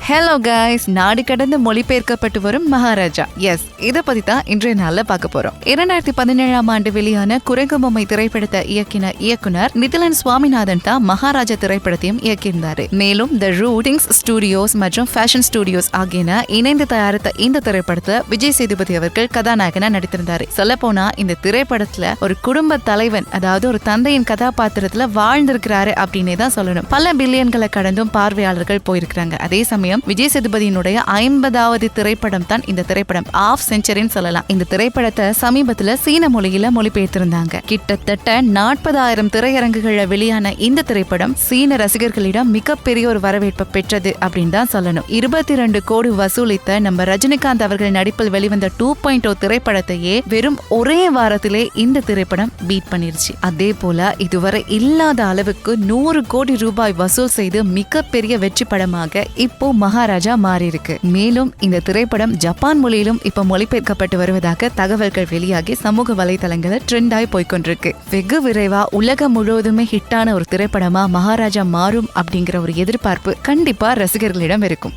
Hello guys, நாடு கடந்து மொழிபெயர்க்கப்பட்டு வரும் மகாராஜா. எஸ், இதை பத்தி தான் இன்றைய நாள்ல பார்க்க போறோம். 2017 வெளியான குரங்கு பொம்மை திரைப்படத்தை இயக்கின இயக்குனர் நிதிலன் சுவாமிநாதன் தான் மகாராஜா திரைப்படத்தையும் இயக்கியிருந்தாரு. மேலும் த ரூட்டிங்ஸ் ஸ்டுடியோஸ் மற்றும் ஃபேஷன் ஸ்டுடியோஸ் ஆகியன இணைந்து தயாரித்த இந்த திரைப்படத்தை விஜய் சேதுபதி அவர்கள் கதாநாயகனா நடித்திருந்தாரு. சொல்ல போனா இந்த திரைப்படத்துல ஒரு குடும்ப தலைவன், அதாவது ஒரு தந்தையின் கதாபாத்திரத்துல வாழ்ந்திருக்கிறாரு அப்படின்னே தான் சொல்லணும். பல பில்லியன்களை கடந்தும் பார்வையாளர்கள் போயிருக்கிறாங்க. அதே சமயம் விஜய் சேதுபதியினுடைய 50வது திரைப்படம் தான் இந்த திரைப்படம். ஆஃப் செஞ்சுரின்னு சொல்லலாம். இந்த திரைப்படத்தை சமீபத்துல சீன மொழியில மொழிபெயர்த்திருந்தாங்க. கிட்டத்தட்ட 40,000 திரையரங்குகளை வெளியான இந்த திரைப்படம் சீன ரசிகர்களிடம் மிகப்பெரிய ஒரு வரவேற்பை பெற்றது அப்படின்னு தான் சொல்லணும். 22 கோடி வசூலித்த நம்ம ரஜினிகாந்த் அவர்கள் நடிப்பில் வெளிவந்த 2.0 திரைப்படத்தையே வெறும் ஒரே வாரத்திலே இந்த திரைப்படம் பீட் பண்ணிருச்சு. அதே போல இதுவரை இல்லாத அளவுக்கு 100 கோடி ரூபாய் வசூல் செய்து மிகப்பெரிய வெற்றி படமாக இப்போ மகாராஜா மாறி இருக்கு. மேலும் இந்த திரைப்படம் ஜப்பான் மொழியிலும் இப்ப மொழிபெயர்க்கப்பட்டு வருவதாக தகவல்கள் வெளியாகி சமூக வலைதளங்களில் ட்ரெண்டாய் போய்கொண்டிருக்கு. வெகு விரைவா உலகம் முழுவதுமே ஹிட்டான ஒரு திரைப்படமா மகாராஜா மாறும் அப்படிங்கிற ஒரு எதிர்பார்ப்பு கண்டிப்பா ரசிகர்களிடம் இருக்கும்.